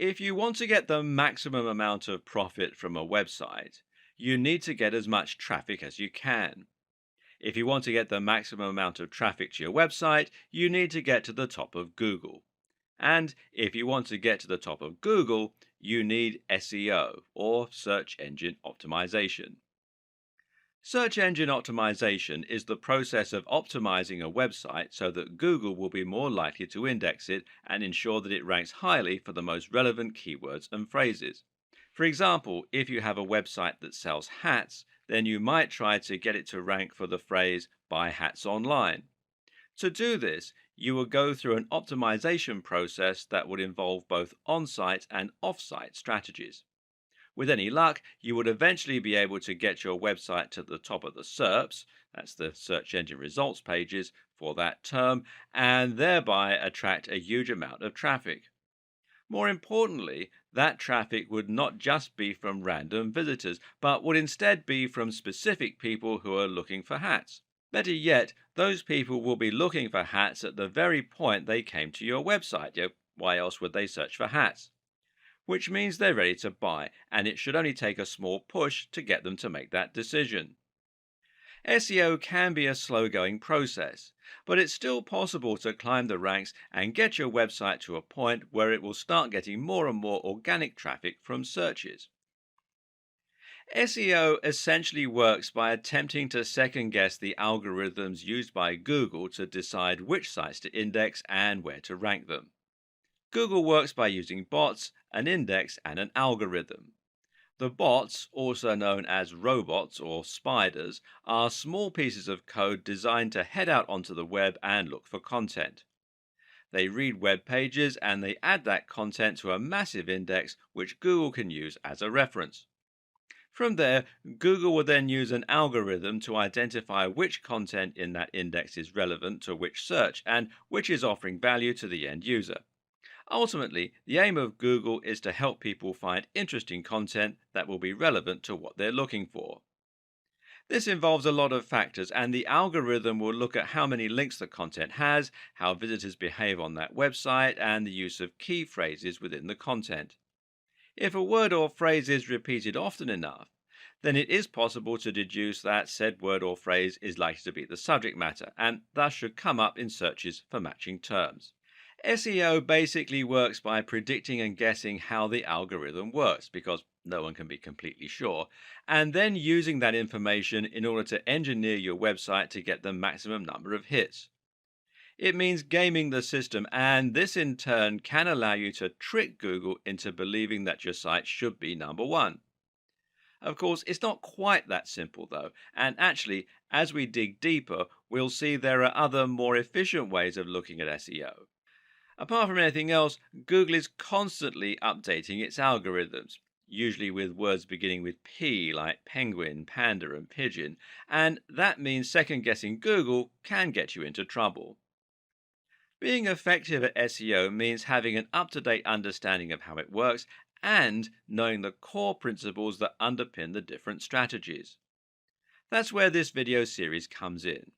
If you want to get the maximum amount of profit from a website, you need to get as much traffic as you can. If you want to get the maximum amount of traffic to your website, you need to get to the top of Google. And if you want to get to the top of Google, you need SEO, or search engine optimization. Search engine optimization is the process of optimizing a website so that Google will be more likely to index it and ensure that it ranks highly for the most relevant keywords and phrases. For example, if you have a website that sells hats, then you might try to get it to rank for the phrase buy hats online. To do this, you will go through an optimization process that would involve both on-site and off-site strategies. With any luck, you would eventually be able to get your website to the top of the SERPs, that's the search engine results pages, for that term, and thereby attract a huge amount of traffic. More importantly, that traffic would not just be from random visitors, but would instead be from specific people who are looking for hats. Better yet, those people will be looking for hats at the very point they came to your website. Why else would they search for hats? Which means they're ready to buy, and it should only take a small push to get them to make that decision. SEO can be a slow-going process, but it's still possible to climb the ranks and get your website to a point where it will start getting more and more organic traffic from searches. SEO essentially works by attempting to second-guess the algorithms used by Google to decide which sites to index and where to rank them. Google works by using bots, an index, and an algorithm. The bots, also known as robots or spiders, are small pieces of code designed to head out onto the web and look for content. They read web pages and they add that content to a massive index which Google can use as a reference. From there, Google will then use an algorithm to identify which content in that index is relevant to which search and which is offering value to the end user. Ultimately, the aim of Google is to help people find interesting content that will be relevant to what they're looking for. This involves a lot of factors, and the algorithm will look at how many links the content has, how visitors behave on that website, and the use of key phrases within the content. If a word or phrase is repeated often enough, then it is possible to deduce that said word or phrase is likely to be the subject matter, and thus should come up in searches for matching terms. SEO basically works by predicting and guessing how the algorithm works, because no one can be completely sure, and then using that information in order to engineer your website to get the maximum number of hits. It means gaming the system, and this in turn can allow you to trick Google into believing that your site should be number one. Of course, it's not quite that simple though, and actually, as we dig deeper, we'll see there are other more efficient ways of looking at SEO. Apart from anything else, Google is constantly updating its algorithms, usually with words beginning with P like penguin, panda, and pigeon, and that means second-guessing Google can get you into trouble. Being effective at SEO means having an up-to-date understanding of how it works and knowing the core principles that underpin the different strategies. That's where this video series comes in.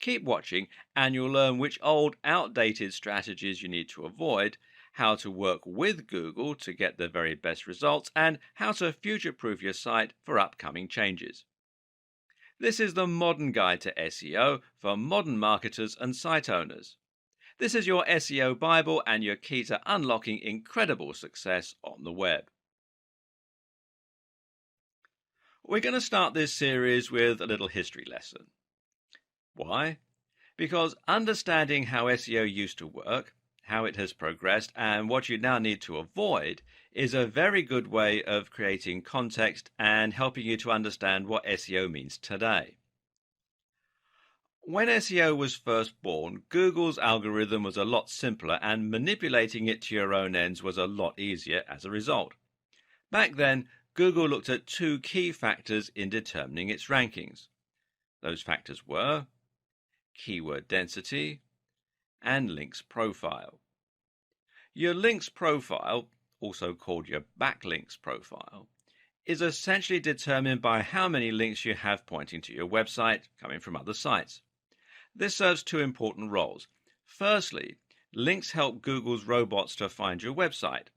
Keep watching and you'll learn which old, outdated strategies you need to avoid, how to work with Google to get the very best results, and how to future-proof your site for upcoming changes. This is the modern guide to SEO for modern marketers and site owners. This is your SEO Bible and your key to unlocking incredible success on the web. We're going to start this series with a little history lesson. Why? Because understanding how SEO used to work, how it has progressed, and what you now need to avoid is a very good way of creating context and helping you to understand what SEO means today. When SEO was first born, Google's algorithm was a lot simpler and manipulating it to your own ends was a lot easier as a result. Back then, Google looked at two key factors in determining its rankings. Those factors were keyword density and links profile. Your links profile, also called your backlinks profile, is essentially determined by how many links you have pointing to your website coming from other sites. This serves two important roles. Firstly, links help Google's robots to find your website.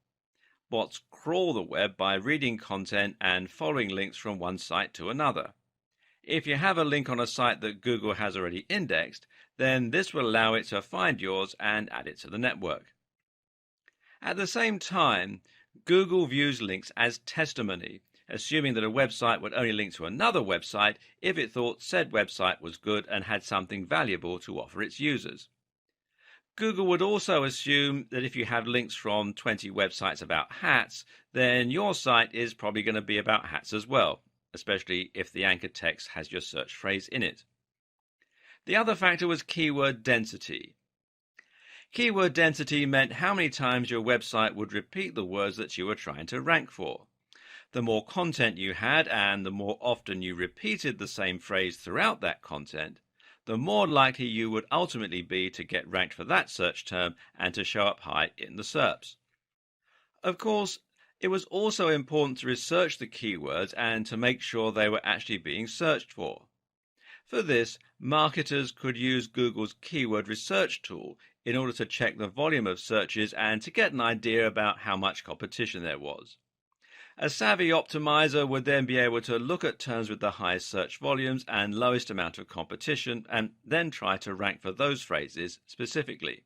Bots crawl the web by reading content and following links from one site to another. If you have a link on a site that Google has already indexed, then this will allow it to find yours and add it to the network. At the same time, Google views links as testimony, assuming that a website would only link to another website if it thought said website was good and had something valuable to offer its users. Google would also assume that if you have links from 20 websites about hats, then your site is probably going to be about hats as well, especially if the anchor text has your search phrase in it. The other factor was keyword density. Keyword density meant how many times your website would repeat the words that you were trying to rank for. The more content you had and the more often you repeated the same phrase throughout that content, the more likely you would ultimately be to get ranked for that search term and to show up high in the SERPs. Of course, it was also important to research the keywords and to make sure they were actually being searched for. For this, marketers could use Google's keyword research tool in order to check the volume of searches and to get an idea about how much competition there was. A savvy optimizer would then be able to look at terms with the highest search volumes and lowest amount of competition and then try to rank for those phrases specifically.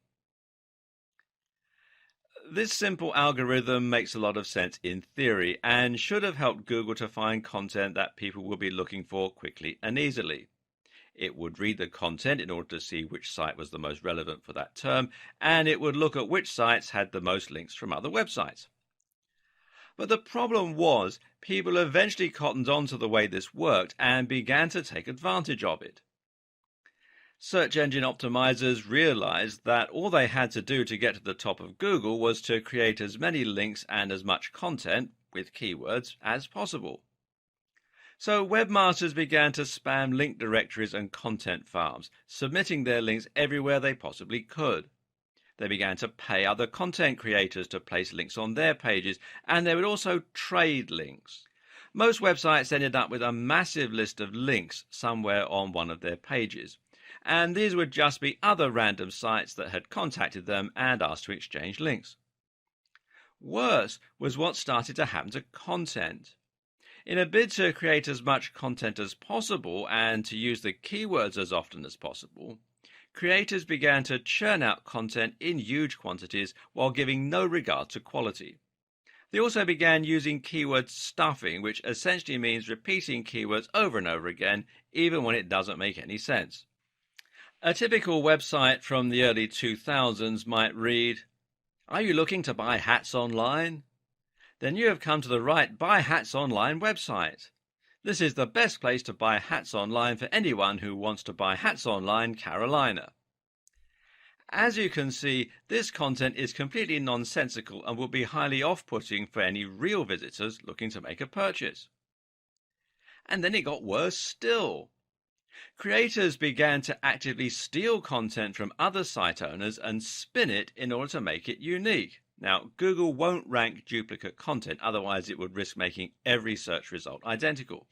This simple algorithm makes a lot of sense in theory and should have helped Google to find content that people will be looking for quickly and easily. It would read the content in order to see which site was the most relevant for that term, and it would look at which sites had the most links from other websites. But the problem was, people eventually cottoned on to the way this worked and began to take advantage of it. Search engine optimizers realized that all they had to do to get to the top of Google was to create as many links and as much content, with keywords, as possible. So webmasters began to spam link directories and content farms, submitting their links everywhere they possibly could. They began to pay other content creators to place links on their pages, and they would also trade links. Most websites ended up with a massive list of links somewhere on one of their pages, and these would just be other random sites that had contacted them and asked to exchange links. Worse was what started to happen to content. In a bid to create as much content as possible and to use the keywords as often as possible, creators began to churn out content in huge quantities while giving no regard to quality. They also began using keyword stuffing, which essentially means repeating keywords over and over again, even when it doesn't make any sense. A typical website from the early 2000s might read, "Are you looking to buy hats online? Then you have come to the right Buy Hats Online website. This is the best place to buy hats online for anyone who wants to buy hats online, Carolina." As you can see, this content is completely nonsensical and will be highly off-putting for any real visitors looking to make a purchase. And then it got worse still. Creators began to actively steal content from other site owners and spin it in order to make it unique. Now, Google won't rank duplicate content, otherwise it would risk making every search result identical.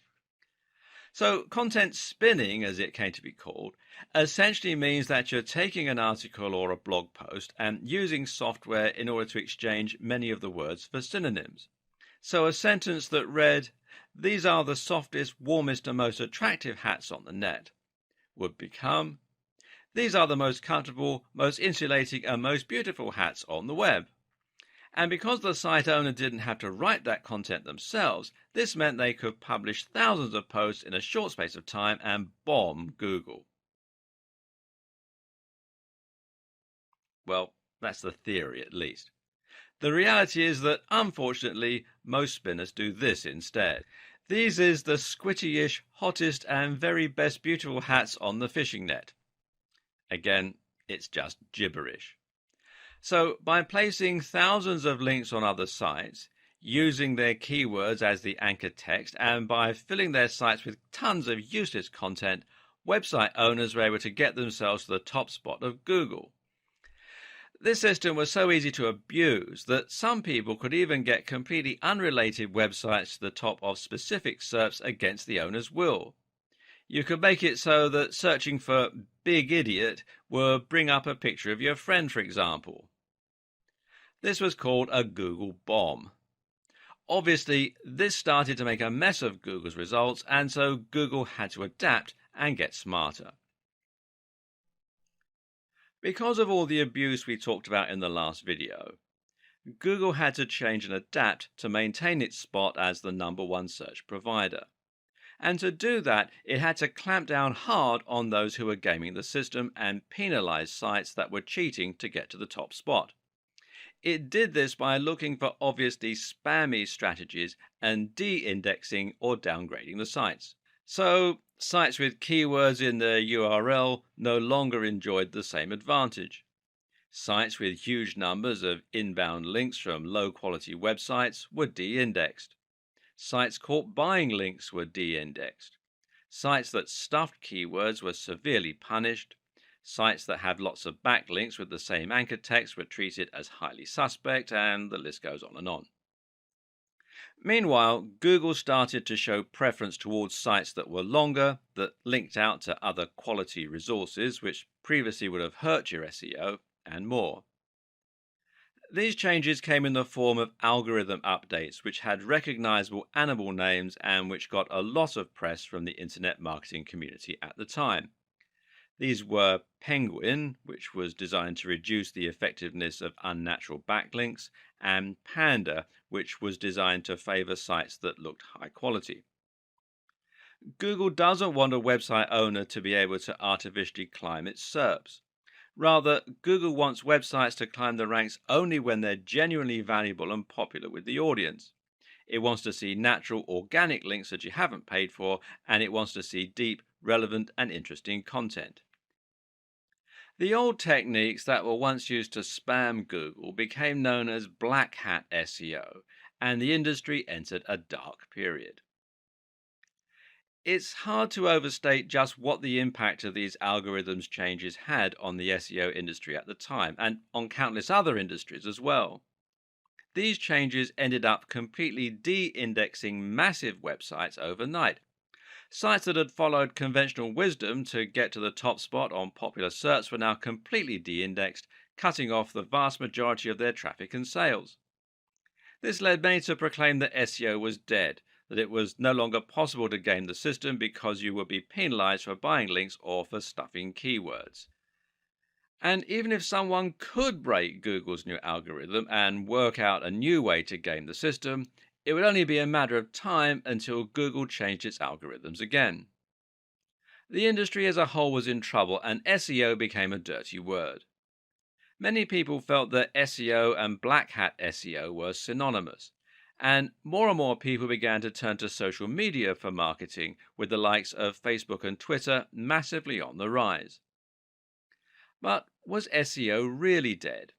So content spinning, as it came to be called, essentially means that you're taking an article or a blog post and using software in order to exchange many of the words for synonyms. So a sentence that read, "These are the softest, warmest and most attractive hats on the net," would become, "These are the most comfortable, most insulating and most beautiful hats on the web." And because the site owner didn't have to write that content themselves, this meant they could publish thousands of posts in a short space of time and bomb Google. Well, that's the theory at least. The reality is that, unfortunately, most spinners do this instead. These is the squitty-ish, hottest and very best beautiful hats on the fishing net. Again, it's just gibberish. So, by placing thousands of links on other sites, using their keywords as the anchor text, and by filling their sites with tons of useless content, website owners were able to get themselves to the top spot of Google. This system was so easy to abuse that some people could even get completely unrelated websites to the top of specific SERPs against the owner's will. You could make it so that searching for Big Idiot would bring up a picture of your friend, for example. This was called a Google bomb. Obviously, this started to make a mess of Google's results, and so Google had to adapt and get smarter. Because of all the abuse we talked about in the last video, Google had to change and adapt to maintain its spot as the #1 search provider. And to do that, it had to clamp down hard on those who were gaming the system and penalize sites that were cheating to get to the top spot. It did this by looking for obviously spammy strategies and de indexing or downgrading the sites. So, sites with keywords in their URL no longer enjoyed the same advantage. Sites with huge numbers of inbound links from low quality websites were de indexed. Sites caught buying links were de indexed. Sites that stuffed keywords were severely punished. Sites that had lots of backlinks with the same anchor text were treated as highly suspect, and the list goes on and on. Meanwhile, Google started to show preference towards sites that were longer, that linked out to other quality resources, which previously would have hurt your SEO, and more. These changes came in the form of algorithm updates, which had recognizable animal names and which got a lot of press from the internet marketing community at the time. These were Penguin, which was designed to reduce the effectiveness of unnatural backlinks, and Panda, which was designed to favor sites that looked high quality. Google doesn't want a website owner to be able to artificially climb its SERPs. Rather, Google wants websites to climb the ranks only when they're genuinely valuable and popular with the audience. It wants to see natural, organic links that you haven't paid for, and it wants to see deep, relevant, and interesting content. The old techniques that were once used to spam Google became known as black hat SEO, and the industry entered a dark period. It's hard to overstate just what the impact of these algorithms changes had on the SEO industry at the time, and on countless other industries as well. These changes ended up completely de indexing massive websites overnight. Sites that had followed conventional wisdom to get to the top spot on popular search were now completely de indexed, cutting off the vast majority of their traffic and sales. This led many to proclaim that SEO was dead, that it was no longer possible to game the system because you would be penalized for buying links or for stuffing keywords. And even if someone could break Google's new algorithm and work out a new way to game the system, it would only be a matter of time until Google changed its algorithms again. The industry as a whole was in trouble, and SEO became a dirty word. Many people felt that SEO and black hat SEO were synonymous, and more people began to turn to social media for marketing, with the likes of Facebook and Twitter massively on the rise. But was SEO really dead?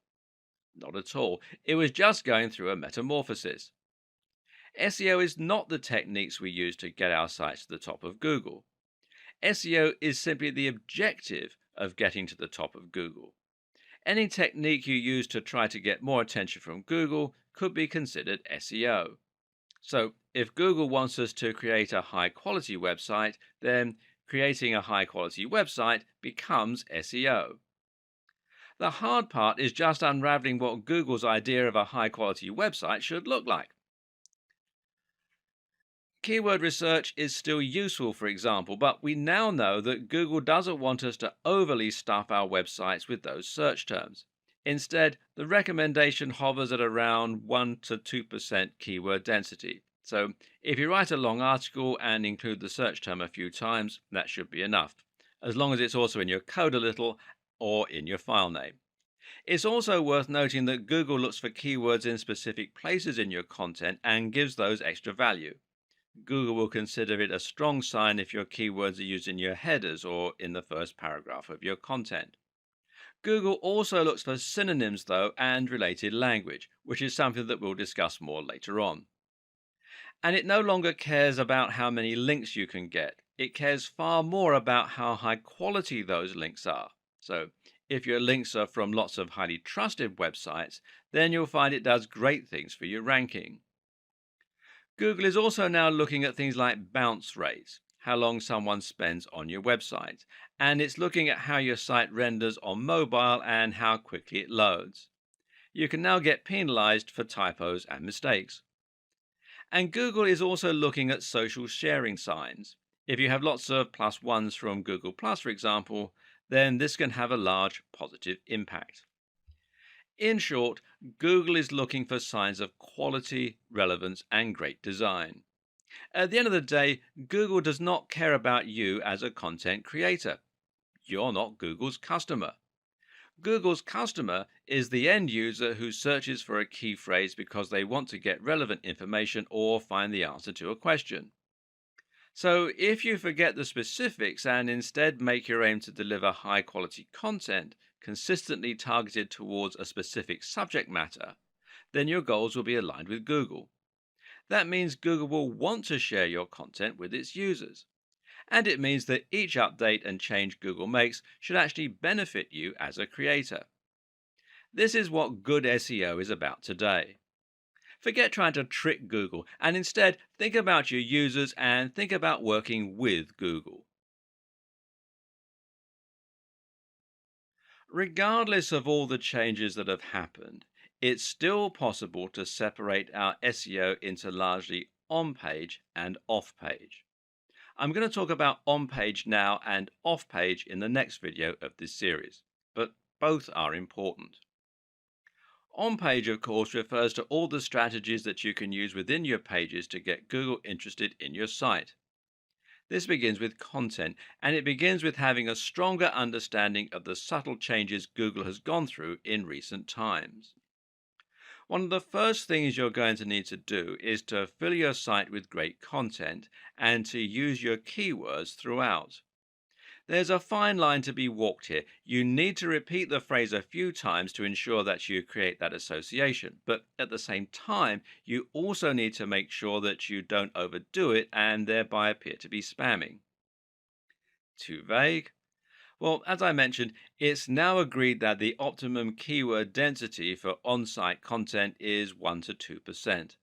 Not at all. It was just going through a metamorphosis. SEO is not the techniques we use to get our sites to the top of Google. SEO is simply the objective of getting to the top of Google. Any technique you use to try to get more attention from Google could be considered SEO. So, if Google wants us to create a high quality website, then creating a high quality website becomes SEO. The hard part is just unraveling what Google's idea of a high quality website should look like. Keyword research is still useful, for example, but we now know that Google doesn't want us to overly stuff our websites with those search terms. Instead, the recommendation hovers at around 1 to 2% keyword density. So, if you write a long article and include the search term a few times, that should be enough, as long as it's also in your code a little or in your file name. It's also worth noting that Google looks for keywords in specific places in your content and gives those extra value. Google will consider it a strong sign if your keywords are used in your headers or in the first paragraph of your content. Google also looks for synonyms, though, and related language, which is something that we'll discuss more later on. And it no longer cares about how many links you can get. It cares far more about how high quality those links are. So, if your links are from lots of highly trusted websites, then you'll find it does great things for your ranking. Google is also now looking at things like bounce rates, how long someone spends on your website, and it's looking at how your site renders on mobile and how quickly it loads. You can now get penalized for typos and mistakes. And Google is also looking at social sharing signs. If you have lots of plus ones from Google Plus, for example, then this can have a large positive impact. In short, Google is looking for signs of quality, relevance, and great design. At the end of the day, Google does not care about you as a content creator. You're not Google's customer. Google's customer is the end user who searches for a key phrase because they want to get relevant information or find the answer to a question. So, if you forget the specifics and instead make your aim to deliver high quality content consistently targeted towards a specific subject matter, then your goals will be aligned with Google. That means Google will want to share your content with its users. And it means that each update and change Google makes should actually benefit you as a creator. This is what good SEO is about today. Forget trying to trick Google and instead think about your users and think about working with Google. Regardless of all the changes that have happened, it's still possible to separate our SEO into largely on page and off page. I'm going to talk about on page now and off page in the next video of this series, but both are important. On page, of course, refers to all the strategies that you can use within your pages to get Google interested in your site. This begins with content, and it begins with having a stronger understanding of the subtle changes Google has gone through in recent times. One of the first things you're going to need to do is to fill your site with great content and to use your keywords throughout. There's a fine line to be walked here. You need to repeat the phrase a few times to ensure that you create that association. But at the same time, you also need to make sure that you don't overdo it and thereby appear to be spamming. Too vague? Well, as I mentioned, it's now agreed that the optimum keyword density for on site content is 1 to 2%.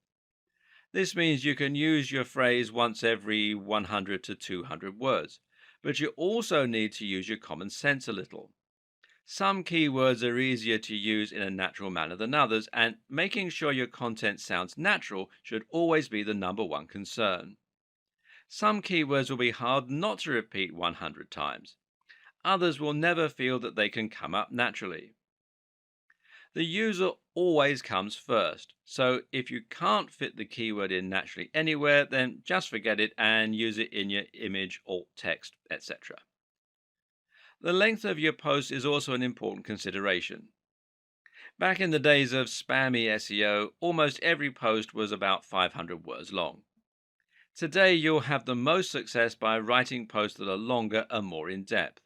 This means you can use your phrase once every 100 to 200 words, but you also need to use your common sense a little. Some keywords are easier to use in a natural manner than others, and making sure your content sounds natural should always be the number one concern. Some keywords will be hard not to repeat 100 times. Others will never feel that they can come up naturally. The user always comes first, so if you can't fit the keyword in naturally anywhere, then just forget it and use it in your image, alt text, etc. The length of your post is also an important consideration. Back in the days of spammy SEO, almost every post was about 500 words long. Today, you'll have the most success by writing posts that are longer and more in depth.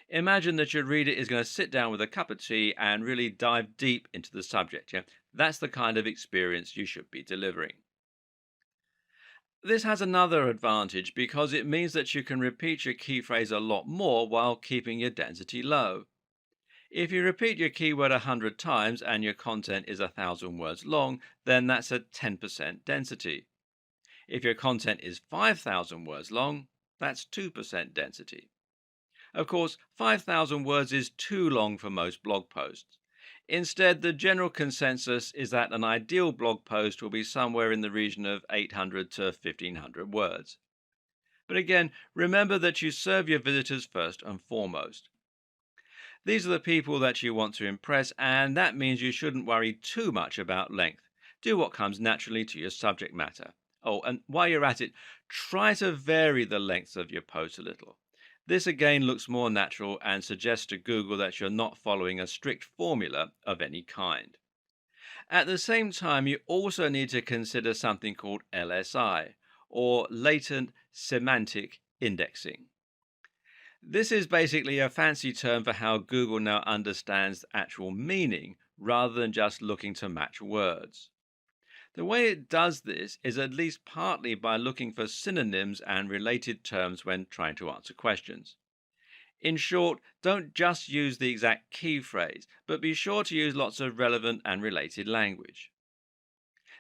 Imagine that your reader is going to sit down with a cup of tea and really dive deep into the subject. Yeah? That's the kind of experience you should be delivering. This has another advantage because it means that you can repeat your key phrase a lot more while keeping your density low. If you repeat your keyword 100 times and your content is 1,000 words long, then that's a 10% density. If your content is 5,000 words long, that's 2% density. Of course, 5,000 words is too long for most blog posts. Instead, the general consensus is that an ideal blog post will be somewhere in the region of 800 to 1,500 words. But again, remember that you serve your visitors first and foremost. These are the people that you want to impress, and that means you shouldn't worry too much about length. Do what comes naturally to your subject matter. Oh, and while you're at it, try to vary the length of your post a little. This again looks more natural and suggests to Google that you're not following a strict formula of any kind. At the same time, you also need to consider something called LSI, or latent semantic indexing. This is basically a fancy term for how Google now understands actual meaning rather than just looking to match words. The way it does this is at least partly by looking for synonyms and related terms when trying to answer questions. In short, don't just use the exact key phrase, but be sure to use lots of relevant and related language.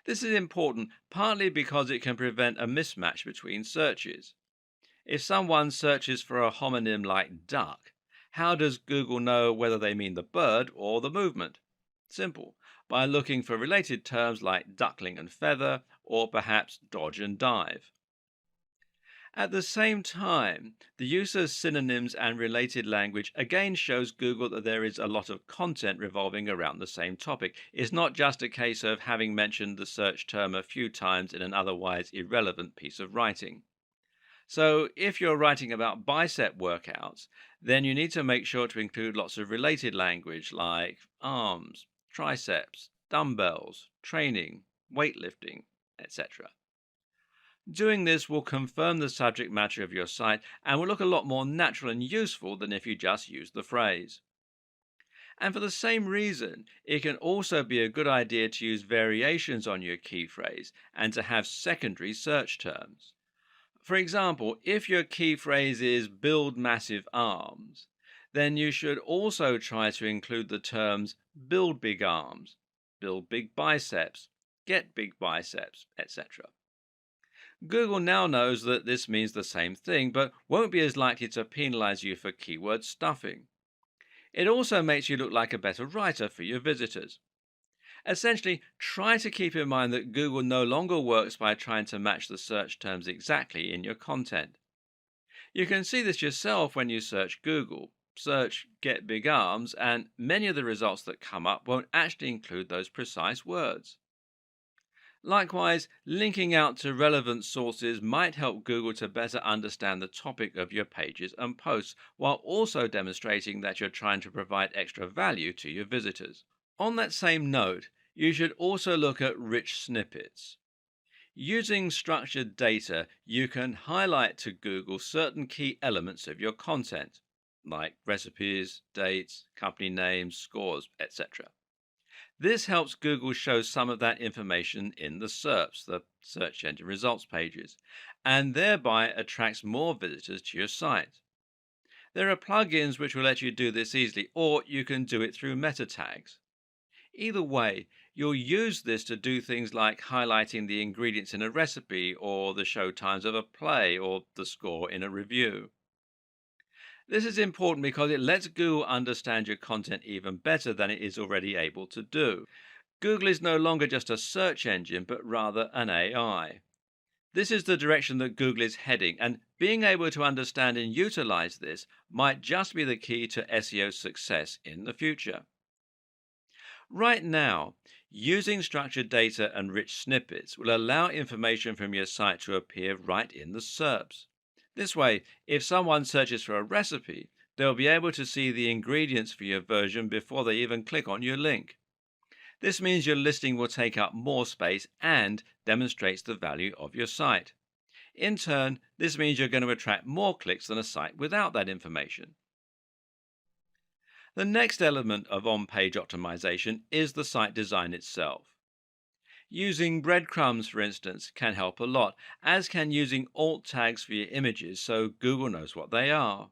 This is important partly because it can prevent a mismatch between searches. If someone searches for a homonym like duck, how does Google know whether they mean the bird or the movement? Simple, by looking for related terms like duckling and feather, or perhaps dodge and dive. At the same time, the use of synonyms and related language again shows Google that there is a lot of content revolving around the same topic. It's not just a case of having mentioned the search term a few times in an otherwise irrelevant piece of writing. So, if you're writing about bicep workouts, then you need to make sure to include lots of related language like arms, triceps, dumbbells, training, weightlifting, etc. Doing this will confirm the subject matter of your site and will look a lot more natural and useful than if you just use the phrase. And for the same reason, it can also be a good idea to use variations on your key phrase and to have secondary search terms. For example, if your key phrase is build massive arms, then you should also try to include the terms build big arms, build big biceps, get big biceps, etc. Google now knows that this means the same thing, but won't be as likely to penalize you for keyword stuffing. It also makes you look like a better writer for your visitors. Essentially, try to keep in mind that Google no longer works by trying to match the search terms exactly in your content. You can see this yourself when you search Google. Search get big arms, and many of the results that come up won't actually include those precise words. Likewise, linking out to relevant sources might help Google to better understand the topic of your pages and posts, while also demonstrating that you're trying to provide extra value to your visitors. On that same note, you should also look at rich snippets. Using structured data, you can highlight to Google certain key elements of your content, like recipes, dates, company names, scores, etc. This helps Google show some of that information in the SERPs, the search engine results pages, and thereby attracts more visitors to your site. There are plugins which will let you do this easily, or you can do it through meta tags. Either way, you'll use this to do things like highlighting the ingredients in a recipe, or the show times of a play, or the score in a review. This is important because it lets Google understand your content even better than it is already able to do. Google is no longer just a search engine, but rather an AI. This is the direction that Google is heading, and being able to understand and utilize this might just be the key to SEO success in the future. Right now, using structured data and rich snippets will allow information from your site to appear right in the SERPs. This way, if someone searches for a recipe, they'll be able to see the ingredients for your version before they even click on your link. This means your listing will take up more space and demonstrates the value of your site. In turn, this means you're going to attract more clicks than a site without that information. The next element of on-page optimization is the site design itself. Using breadcrumbs, for instance, can help a lot, as can using alt tags for your images so Google knows what they are.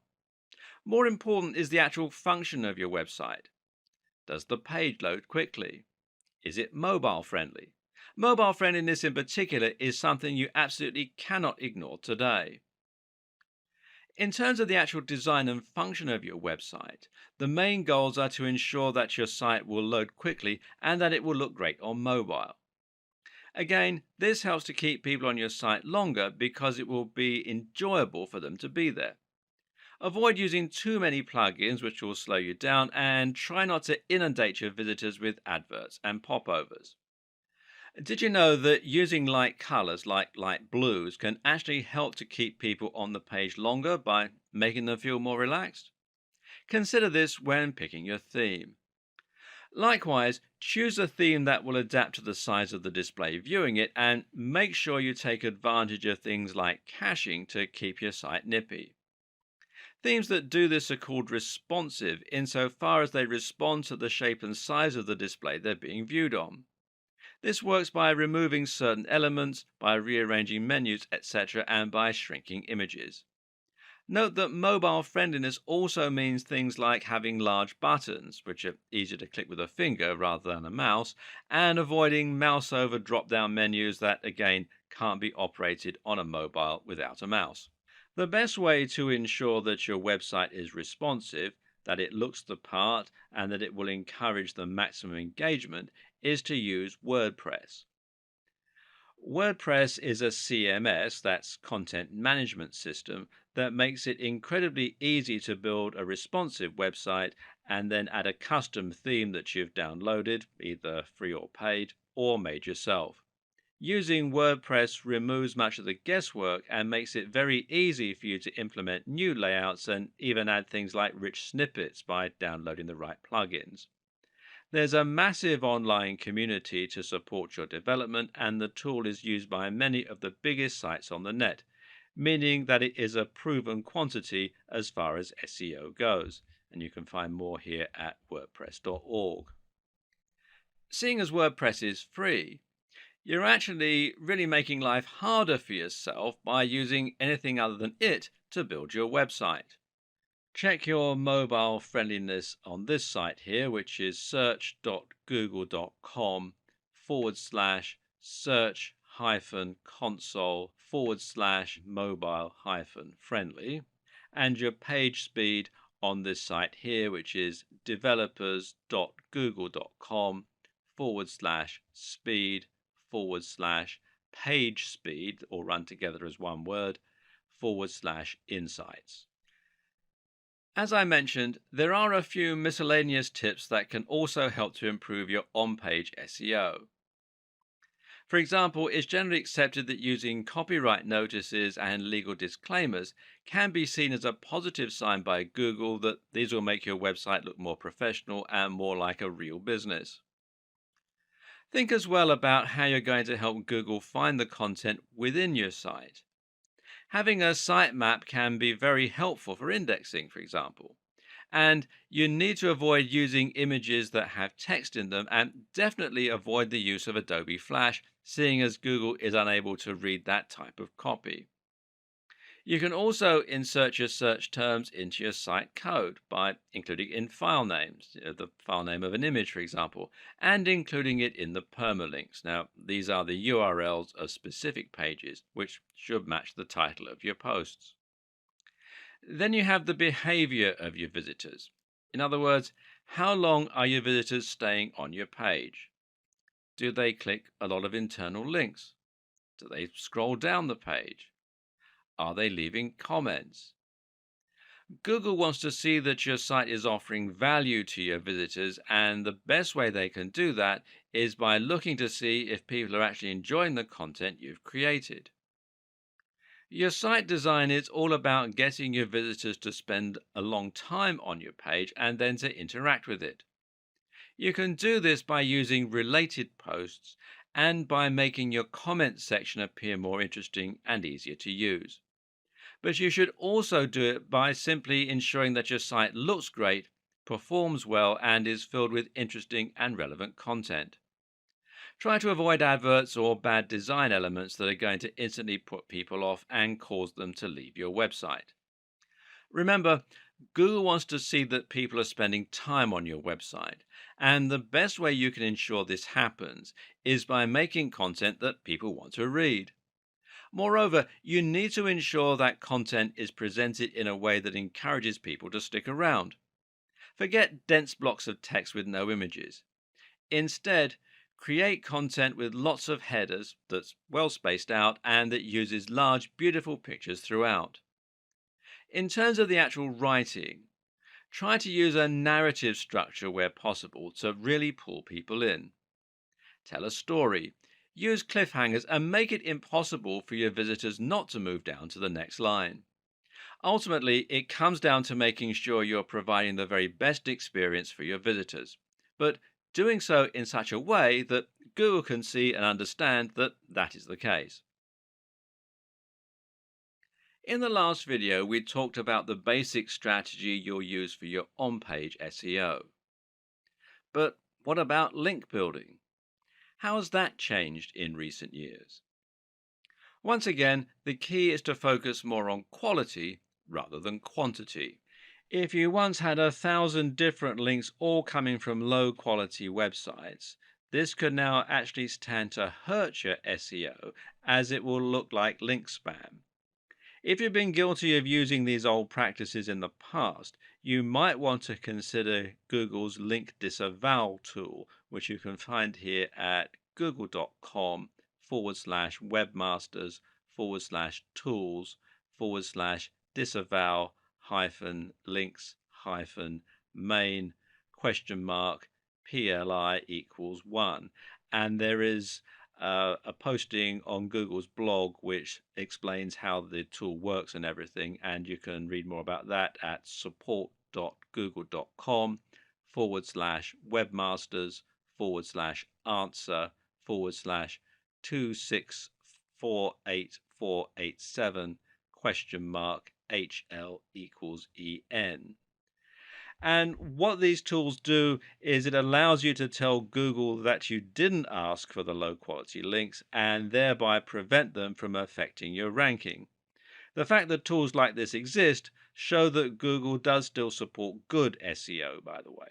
More important is the actual function of your website. Does the page load quickly? Is it mobile friendly? Mobile friendliness in particular is something you absolutely cannot ignore today. In terms of the actual design and function of your website, the main goals are to ensure that your site will load quickly and that it will look great on mobile. Again, this helps to keep people on your site longer because it will be enjoyable for them to be there. Avoid using too many plugins which will slow you down, and try not to inundate your visitors with adverts and popovers. Did you know that using light colors like light blues can actually help to keep people on the page longer by making them feel more relaxed? Consider this when picking your theme. Likewise, choose a theme that will adapt to the size of the display viewing it, and make sure you take advantage of things like caching to keep your site nippy. Themes that do this are called responsive insofar as they respond to the shape and size of the display they're being viewed on. This works by removing certain elements, by rearranging menus, etc., and by shrinking images. Note that mobile friendliness also means things like having large buttons, which are easier to click with a finger rather than a mouse, and avoiding mouse over drop down menus that, again, can't be operated on a mobile without a mouse. The best way to ensure that your website is responsive, that it looks the part, and that it will encourage the maximum engagement is to use WordPress. WordPress is a CMS, that's content management system, that makes it incredibly easy to build a responsive website and then add a custom theme that you've downloaded, either free or paid, or made yourself. Using WordPress removes much of the guesswork and makes it very easy for you to implement new layouts and even add things like rich snippets by downloading the right plugins. There's a massive online community to support your development, and the tool is used by many of the biggest sites on the net, meaning that it is a proven quantity as far as SEO goes. And you can find more here at WordPress.org. Seeing as WordPress is free, you're actually really making life harder for yourself by using anything other than it to build your website. Check your mobile friendliness on this site here, which is search.google.com/search console /mobile friendly. And your page speed on this site here, which is developers.google.com /speed page speed, or run together as one word, /insights. As I mentioned, there are a few miscellaneous tips that can also help to improve your on-page SEO. For example, it's generally accepted that using copyright notices and legal disclaimers can be seen as a positive sign by Google that these will make your website look more professional and more like a real business. Think as well about how you're going to help Google find the content within your site. Having a sitemap can be very helpful for indexing, for example. And you need to avoid using images that have text in them, and definitely avoid the use of Adobe Flash, seeing as Google is unable to read that type of copy. You can also insert your search terms into your site code by including in file names, the file name of an image, for example, and including it in the permalinks. Now, these are the URLs of specific pages, which should match the title of your posts. Then you have the behavior of your visitors. In other words, how long are your visitors staying on your page? Do they click a lot of internal links? Do they scroll down the page? Are they leaving comments? Google wants to see that your site is offering value to your visitors, and the best way they can do that is by looking to see if people are actually enjoying the content you've created. Your site design is all about getting your visitors to spend a long time on your page and then to interact with it. You can do this by using related posts and by making your comment section appear more interesting and easier to use. But you should also do it by simply ensuring that your site looks great, performs well, and is filled with interesting and relevant content. Try to avoid adverts or bad design elements that are going to instantly put people off and cause them to leave your website. Remember, Google wants to see that people are spending time on your website, and the best way you can ensure this happens is by making content that people want to read. Moreover, you need to ensure that content is presented in a way that encourages people to stick around. Forget dense blocks of text with no images. Instead, create content with lots of headers that's well spaced out and that uses large, beautiful pictures throughout. In terms of the actual writing, try to use a narrative structure where possible to really pull people in. Tell a story, use cliffhangers, and make it impossible for your visitors not to move down to the next line. Ultimately, it comes down to making sure you're providing the very best experience for your visitors, but doing so in such a way that Google can see and understand that that is the case. In the last video, we talked about the basic strategy you'll use for your on-page SEO. But what about link building? How has that changed in recent years? Once again, the key is to focus more on quality rather than quantity. If you once had 1,000 different links all coming from low quality websites, this could now actually stand to hurt your SEO, as it will look like link spam. If you've been guilty of using these old practices in the past, you might want to consider Google's link disavow tool, which you can find here at google.com webmasters tools disavow links main PLI equals 1. And there is a posting on Google's blog which explains how the tool works and everything. And you can read more about that at support.google.com /webmasters answer /2648487 HL equals EN. And what these tools do is it allows you to tell Google that you didn't ask for the low quality links and thereby prevent them from affecting your ranking. The fact that tools like this exist show that Google does still support good SEO, by the way.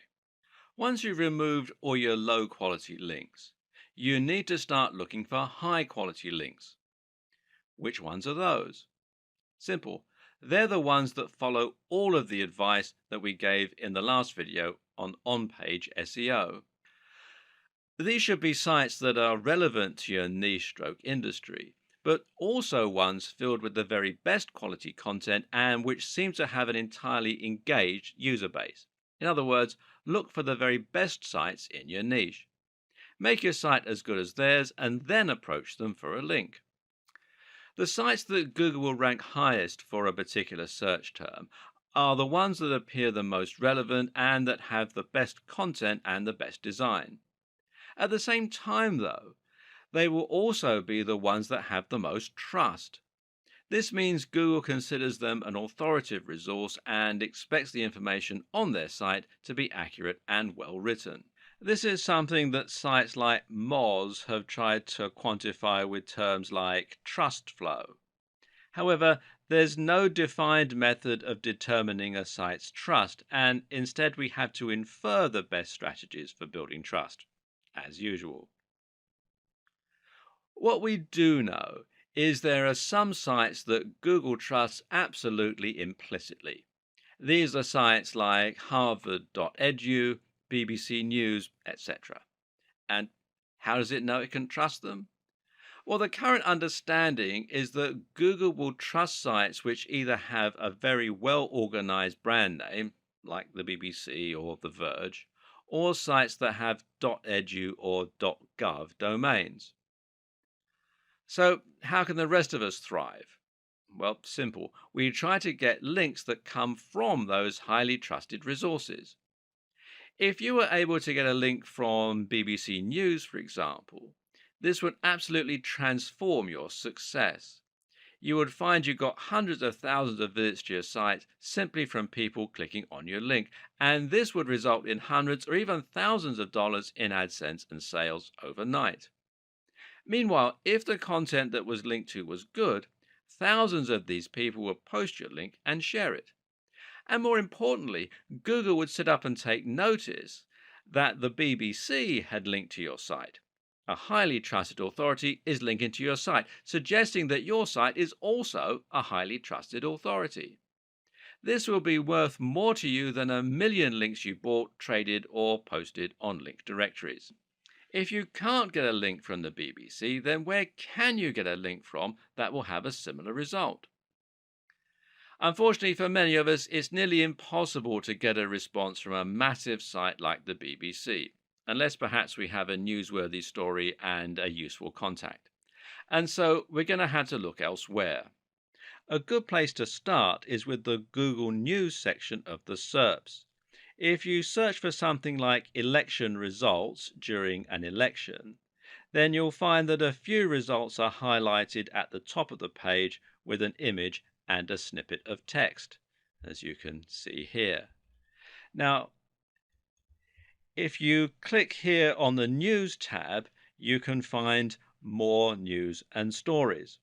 Once you've removed all your low quality links, you need to start looking for high quality links. Which ones are those? Simple. They're the ones that follow all of the advice that we gave in the last video on on-page SEO. These should be sites that are relevant to your niche stroke industry, but also ones filled with the very best quality content and which seem to have an entirely engaged user base. In other words, look for the very best sites in your niche. Make your site as good as theirs and then approach them for a link. The sites that Google will rank highest for a particular search term are the ones that appear the most relevant and that have the best content and the best design. At the same time, though, they will also be the ones that have the most trust. This means Google considers them an authoritative resource and expects the information on their site to be accurate and well written. This is something that sites like Moz have tried to quantify with terms like trust flow. However, there's no defined method of determining a site's trust, and instead we have to infer the best strategies for building trust, as usual. What we do know is there are some sites that Google trusts absolutely implicitly. These are sites like harvard.edu, BBC News, etc. And how does it know it can trust them? Well, the current understanding is that Google will trust sites which either have a very well organized brand name, like the BBC or The Verge, or sites that have .edu or .gov domains. So, how can the rest of us thrive? Well, simple. We try to get links that come from those highly trusted resources. If you were able to get a link from BBC News, for example, this would absolutely transform your success. You would find you got hundreds of thousands of visits to your site simply from people clicking on your link, and this would result in hundreds or even thousands of dollars in AdSense and sales overnight. Meanwhile, if the content that was linked to was good, thousands of these people would post your link and share it. And more importantly, Google would sit up and take notice that the BBC had linked to your site. A highly trusted authority is linking to your site, suggesting that your site is also a highly trusted authority. This will be worth more to you than 1,000,000 links you bought, traded, or posted on link directories. If you can't get a link from the BBC, then where can you get a link from that will have a similar result? Unfortunately for many of us, it's nearly impossible to get a response from a massive site like the BBC, unless perhaps we have a newsworthy story and a useful contact. And so we're going to have to look elsewhere. A good place to start is with the Google News section of the SERPs. If you search for something like election results during an election, then you'll find that a few results are highlighted at the top of the page with an image and a snippet of text, as you can see here. Now, if you click here on the News tab, you can find more news and stories.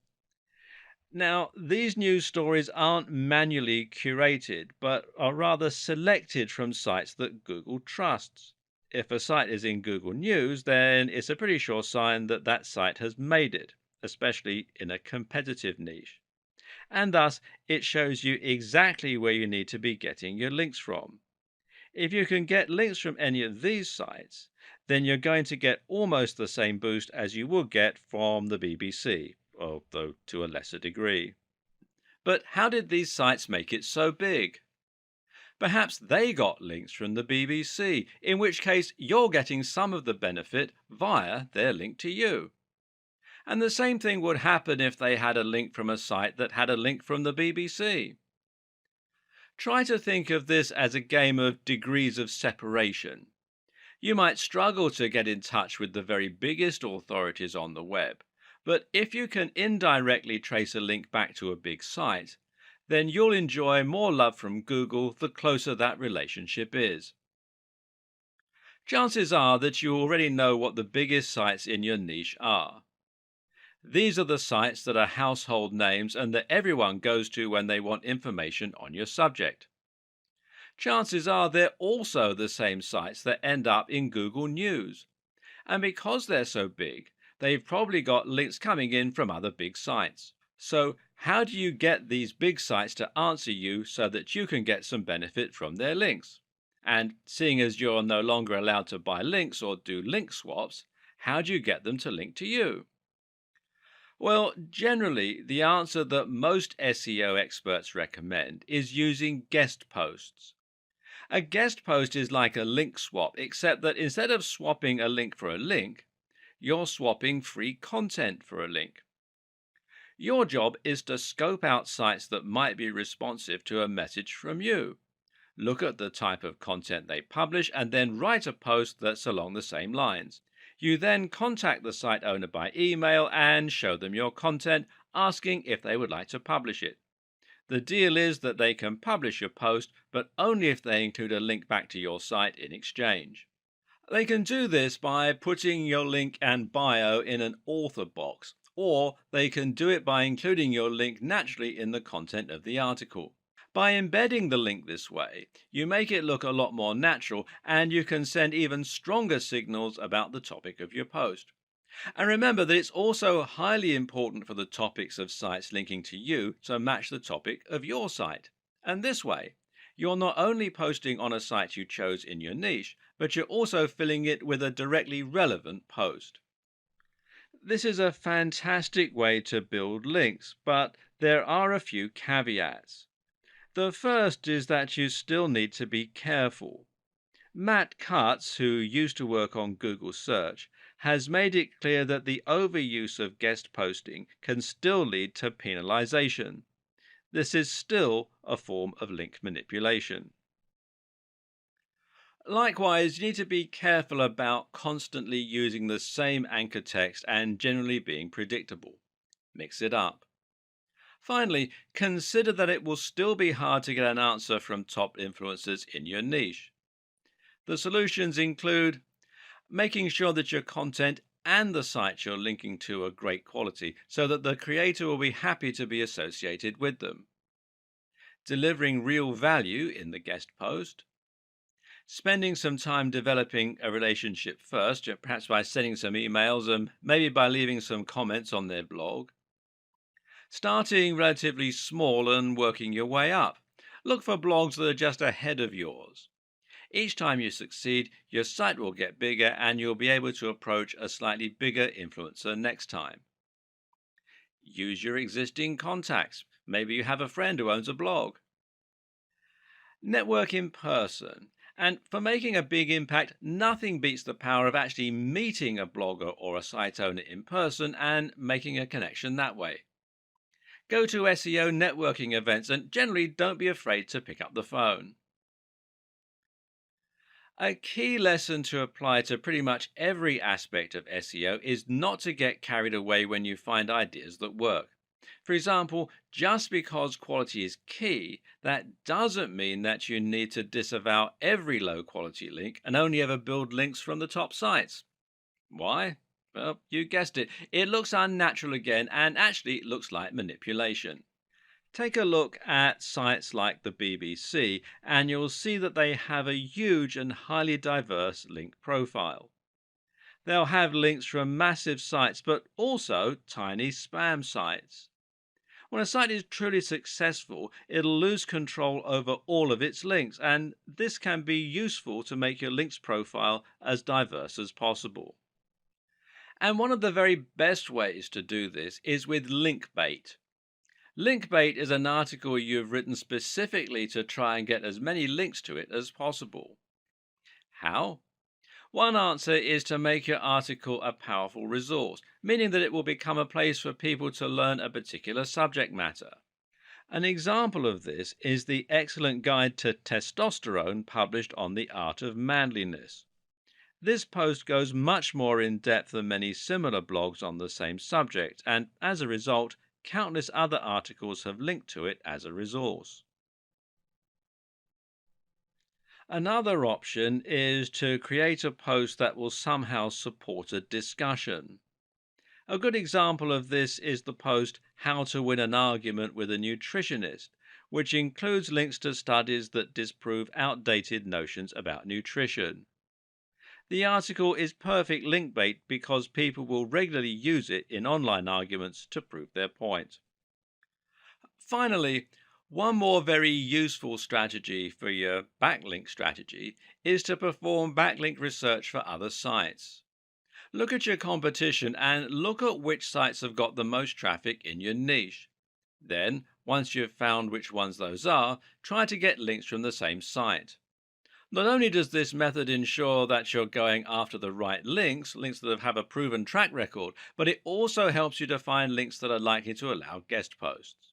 Now, these news stories aren't manually curated, but are rather selected from sites that Google trusts. If a site is in Google News, then it's a pretty sure sign that that site has made it, especially in a competitive niche. And thus, it shows you exactly where you need to be getting your links from. If you can get links from any of these sites, then you're going to get almost the same boost as you would get from the BBC, although to a lesser degree. But how did these sites make it so big? Perhaps they got links from the BBC, in which case you're getting some of the benefit via their link to you. And the same thing would happen if they had a link from a site that had a link from the BBC. Try to think of this as a game of degrees of separation. You might struggle to get in touch with the very biggest authorities on the web, but if you can indirectly trace a link back to a big site, then you'll enjoy more love from Google the closer that relationship is. Chances are that you already know what the biggest sites in your niche are. These are the sites that are household names and that everyone goes to when they want information on your subject. Chances are they're also the same sites that end up in Google News. And because they're so big, they've probably got links coming in from other big sites. So, how do you get these big sites to answer you so that you can get some benefit from their links? And seeing as you're no longer allowed to buy links or do link swaps, how do you get them to link to you? Well, generally, the answer that most SEO experts recommend is using guest posts. A guest post is like a link swap, except that instead of swapping a link for a link, you're swapping free content for a link. Your job is to scope out sites that might be responsive to a message from you. Look at the type of content they publish and then write a post that's along the same lines. You then contact the site owner by email and show them your content, asking if they would like to publish it. The deal is that they can publish your post, but only if they include a link back to your site in exchange. They can do this by putting your link and bio in an author box, or they can do it by including your link naturally in the content of the article. By embedding the link this way, you make it look a lot more natural and you can send even stronger signals about the topic of your post. And remember that it's also highly important for the topics of sites linking to you to match the topic of your site. And this way, you're not only posting on a site you chose in your niche, but you're also filling it with a directly relevant post. This is a fantastic way to build links, but there are a few caveats. The first is that you still need to be careful. Matt Cutts, who used to work on Google Search, has made it clear that the overuse of guest posting can still lead to penalization. This is still a form of link manipulation. Likewise, you need to be careful about constantly using the same anchor text and generally being predictable. Mix it up. Finally, consider that it will still be hard to get an answer from top influencers in your niche. The solutions include making sure that your content and the site you're linking to are great quality so that the creator will be happy to be associated with them, delivering real value in the guest post, spending some time developing a relationship first, perhaps by sending some emails and maybe by leaving some comments on their blog, starting relatively small and working your way up. Look for blogs that are just ahead of yours. Each time you succeed, your site will get bigger and you'll be able to approach a slightly bigger influencer next time. Use your existing contacts. Maybe you have a friend who owns a blog. Network in person. And for making a big impact, nothing beats the power of actually meeting a blogger or a site owner in person and making a connection that way. Go to SEO networking events and generally don't be afraid to pick up the phone. A key lesson to apply to pretty much every aspect of SEO is not to get carried away when you find ideas that work. For example, just because quality is key, that doesn't mean that you need to disavow every low quality link and only ever build links from the top sites. Why? Well, you guessed it. It looks unnatural again and actually looks like manipulation. Take a look at sites like the BBC, and you'll see that they have a huge and highly diverse link profile. They'll have links from massive sites, but also tiny spam sites. When a site is truly successful, it'll lose control over all of its links, and this can be useful to make your links profile as diverse as possible. And one of the very best ways to do this is with link bait. Link bait is an article you've written specifically to try and get as many links to it as possible. How? One answer is to make your article a powerful resource, meaning that it will become a place for people to learn a particular subject matter. An example of this is the excellent guide to testosterone published on the art of manliness. This post goes much more in depth than many similar blogs on the same subject, and as a result, countless other articles have linked to it as a resource. Another option is to create a post that will somehow support a discussion. A good example of this is the post How to Win an Argument with a Nutritionist, which includes links to studies that disprove outdated notions about nutrition. The article is perfect link bait because people will regularly use it in online arguments to prove their point. Finally, one more very useful strategy for your backlink strategy is to perform backlink research for other sites. Look at your competition and look at which sites have got the most traffic in your niche. Then, once you've found which ones those are, try to get links from the same site. Not only does this method ensure that you're going after the right links that have a proven track record, but it also helps you to find links that are likely to allow guest posts.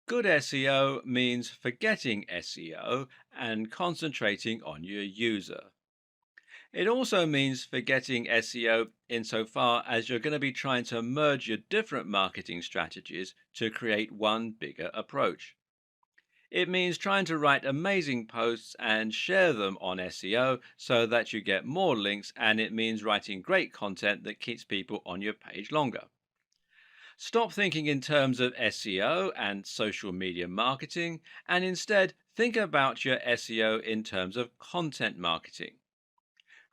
Good SEO means forgetting SEO and concentrating on your user. It also means forgetting SEO insofar as you're going to be trying to merge your different marketing strategies to create one bigger approach. It means trying to write amazing posts and share them on SEO so that you get more links, and it means writing great content that keeps people on your page longer. Stop thinking in terms of SEO and social media marketing, and instead think about your SEO in terms of content marketing.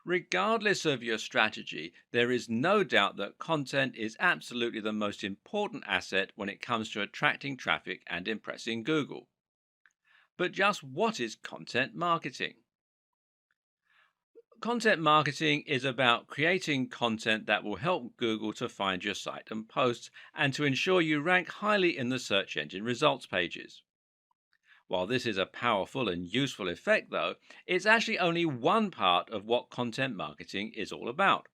Regardless of your strategy, there is no doubt that content is absolutely the most important asset when it comes to attracting traffic and impressing Google. But just what is content marketing? Content marketing is about creating content that will help Google to find your site and posts and to ensure you rank highly in the search engine results pages. While this is a powerful and useful effect, though, it's actually only one part of what content marketing is all about.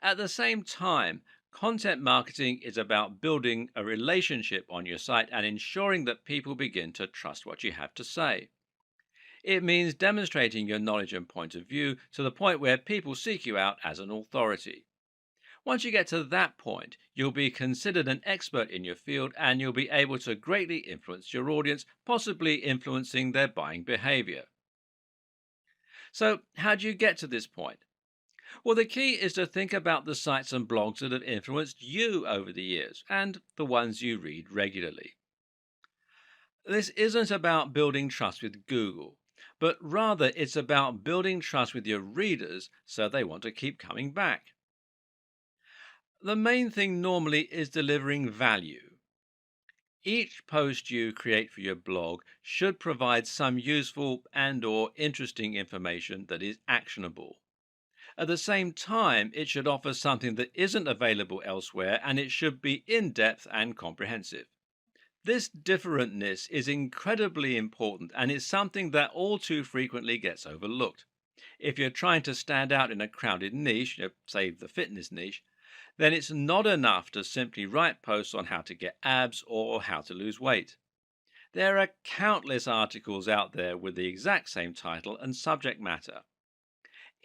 At the same time, content marketing is about building a relationship on your site and ensuring that people begin to trust what you have to say. It means demonstrating your knowledge and point of view to the point where people seek you out as an authority. Once you get to that point, you'll be considered an expert in your field and you'll be able to greatly influence your audience, possibly influencing their buying behavior. So, how do you get to this point? Well, the key is to think about the sites and blogs that have influenced you over the years and the ones you read regularly. This isn't about building trust with Google, but rather it's about building trust with your readers so they want to keep coming back. The main thing normally is delivering value. Each post you create for your blog should provide some useful and/or interesting information that is actionable. At the same time, it should offer something that isn't available elsewhere, and it should be in-depth and comprehensive. This differentness is incredibly important and is something that all too frequently gets overlooked. If you're trying to stand out in a crowded niche, say the fitness niche, then it's not enough to simply write posts on how to get abs or how to lose weight. There are countless articles out there with the exact same title and subject matter.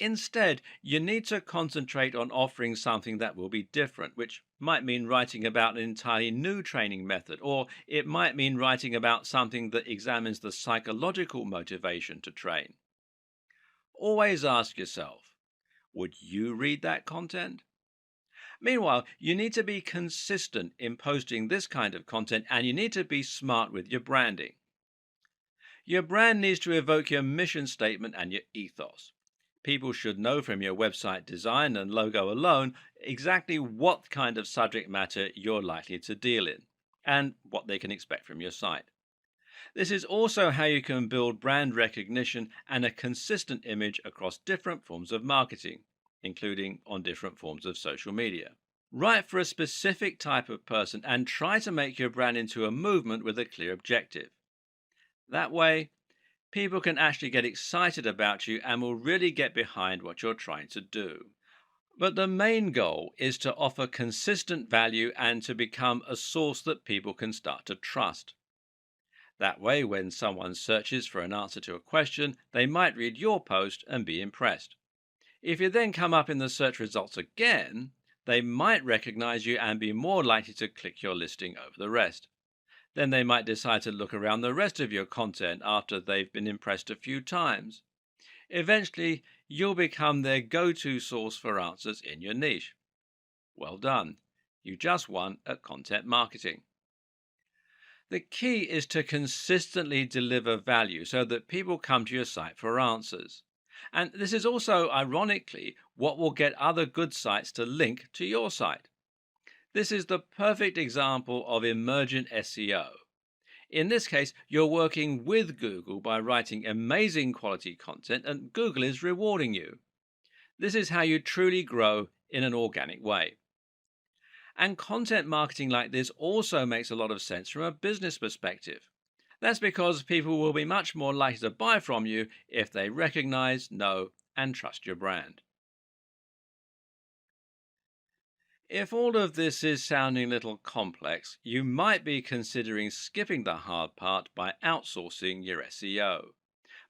Instead, you need to concentrate on offering something that will be different, which might mean writing about an entirely new training method, or it might mean writing about something that examines the psychological motivation to train. Always ask yourself, would you read that content? Meanwhile, you need to be consistent in posting this kind of content, and you need to be smart with your branding. Your brand needs to evoke your mission statement and your ethos. People should know from your website design and logo alone exactly what kind of subject matter you're likely to deal in and what they can expect from your site. This is also how you can build brand recognition and a consistent image across different forms of marketing, including on different forms of social media. Write for a specific type of person and try to make your brand into a movement with a clear objective. That way, people can actually get excited about you and will really get behind what you're trying to do. But the main goal is to offer consistent value and to become a source that people can start to trust. That way, when someone searches for an answer to a question, they might read your post and be impressed. If you then come up in the search results again, they might recognize you and be more likely to click your listing over the rest. Then they might decide to look around the rest of your content after they've been impressed a few times. Eventually, you'll become their go to source for answers in your niche. Well done. You just won at content marketing. The key is to consistently deliver value so that people come to your site for answers. And this is also, ironically, what will get other good sites to link to your site. This is the perfect example of emergent SEO. In this case, you're working with Google by writing amazing quality content, and Google is rewarding you. This is how you truly grow in an organic way. And content marketing like this also makes a lot of sense from a business perspective. That's because people will be much more likely to buy from you if they recognize, know, and trust your brand. If all of this is sounding a little complex, you might be considering skipping the hard part by outsourcing your SEO.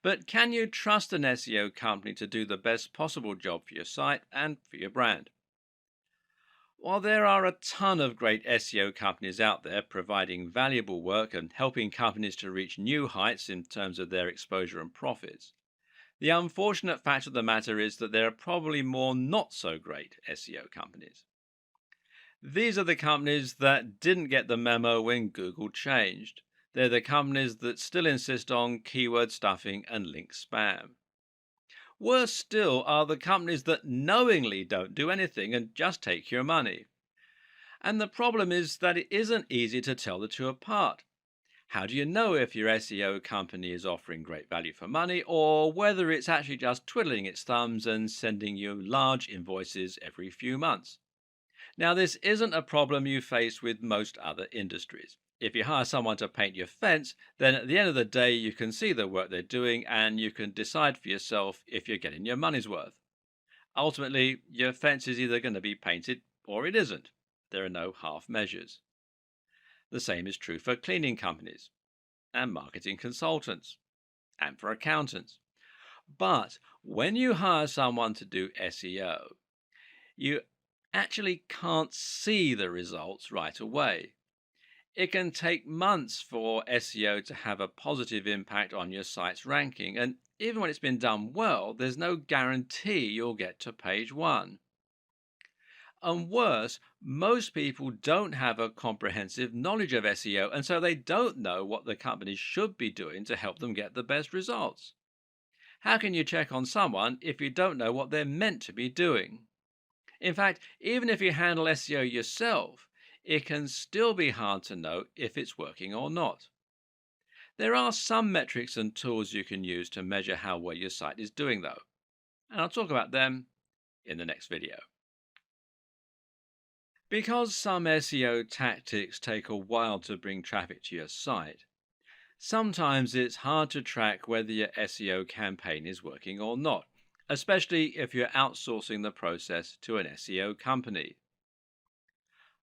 But can you trust an SEO company to do the best possible job for your site and for your brand? While there are a ton of great SEO companies out there providing valuable work and helping companies to reach new heights in terms of their exposure and profits, the unfortunate fact of the matter is that there are probably more not so great SEO companies. These are the companies that didn't get the memo when Google changed. They're the companies that still insist on keyword stuffing and link spam. Worse still are the companies that knowingly don't do anything and just take your money. And the problem is that it isn't easy to tell the two apart. How do you know if your SEO company is offering great value for money or whether it's actually just twiddling its thumbs and sending you large invoices every few months? Now, this isn't a problem you face with most other industries. If you hire someone to paint your fence, then at the end of the day, you can see the work they're doing and you can decide for yourself if you're getting your money's worth. Ultimately, your fence is either going to be painted or it isn't. There are no half measures. The same is true for cleaning companies and marketing consultants and for accountants. But when you hire someone to do SEO, you actually can't see the results right away. It can take months for SEO to have a positive impact on your site's ranking, and even when it's been done well, there's no guarantee you'll get to page one. And worse, most people don't have a comprehensive knowledge of SEO, and so they don't know what the companies should be doing to help them get the best results. How can you check on someone if you don't know what they're meant to be doing? In fact, even if you handle SEO yourself, it can still be hard to know if it's working or not. There are some metrics and tools you can use to measure how well your site is doing, though, and I'll talk about them in the next video. Because some SEO tactics take a while to bring traffic to your site, sometimes it's hard to track whether your SEO campaign is working or not, especially if you're outsourcing the process to an SEO company.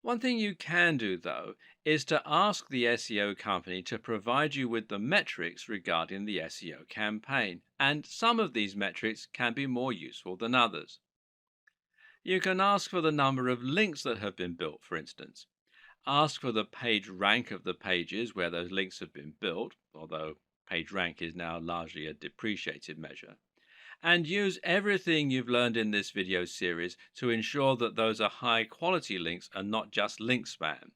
One thing you can do, though, is to ask the SEO company to provide you with the metrics regarding the SEO campaign, and some of these metrics can be more useful than others. You can ask for the number of links that have been built, for instance. Ask for the page rank of the pages where those links have been built, although page rank is now largely a depreciated measure. And use everything you've learned in this video series to ensure that those are high quality links and not just link spam.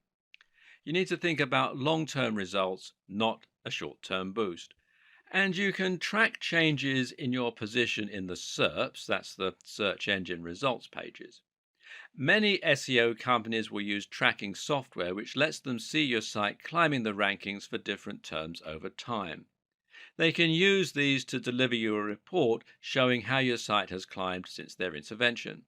You need to think about long-term results, not a short-term boost. And you can track changes in your position in the SERPs, that's the search engine results pages. Many SEO companies will use tracking software which lets them see your site climbing the rankings for different terms over time. They can use these to deliver you a report showing how your site has climbed since their intervention.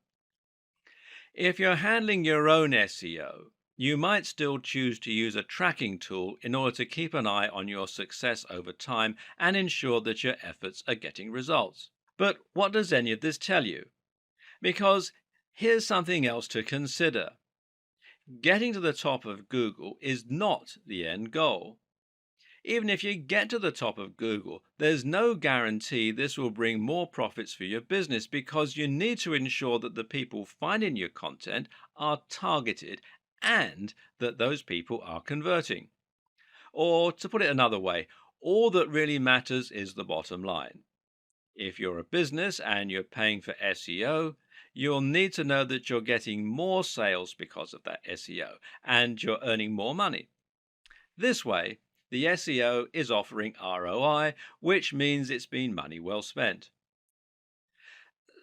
If you're handling your own SEO, you might still choose to use a tracking tool in order to keep an eye on your success over time and ensure that your efforts are getting results. But what does any of this tell you? Because here's something else to consider. Getting to the top of Google is not the end goal. Even if you get to the top of Google, there's no guarantee this will bring more profits for your business because you need to ensure that the people finding your content are targeted and that those people are converting. Or to put it another way, all that really matters is the bottom line. If you're a business and you're paying for SEO, you'll need to know that you're getting more sales because of that SEO and you're earning more money. This way, the SEO is offering ROI, which means it's been money well spent.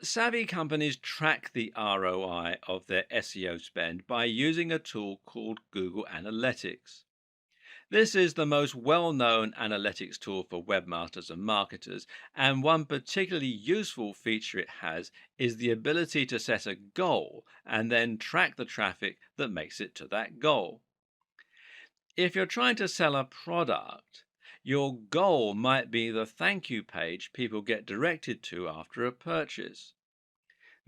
Savvy companies track the ROI of their SEO spend by using a tool called Google Analytics. This is the most well known analytics tool for webmasters and marketers, and one particularly useful feature it has is the ability to set a goal and then track the traffic that makes it to that goal. If you're trying to sell a product, your goal might be the thank you page people get directed to after a purchase.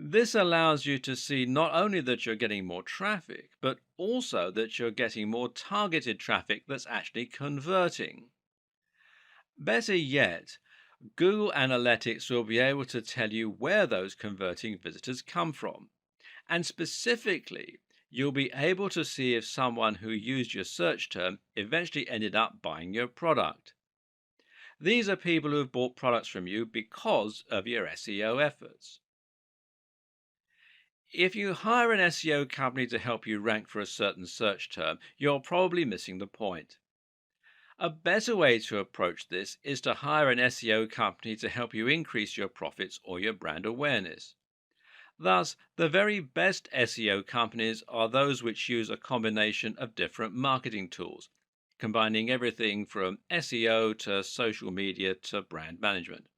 This allows you to see not only that you're getting more traffic, but also that you're getting more targeted traffic that's actually converting. Better yet, Google Analytics will be able to tell you where those converting visitors come from. And specifically, you'll be able to see if someone who used your search term eventually ended up buying your product. These are people who have bought products from you because of your SEO efforts. If you hire an SEO company to help you rank for a certain search term, you're probably missing the point. A better way to approach this is to hire an SEO company to help you increase your profits or your brand awareness. Thus, the very best SEO companies are those which use a combination of different marketing tools, combining everything from SEO to social media to brand management.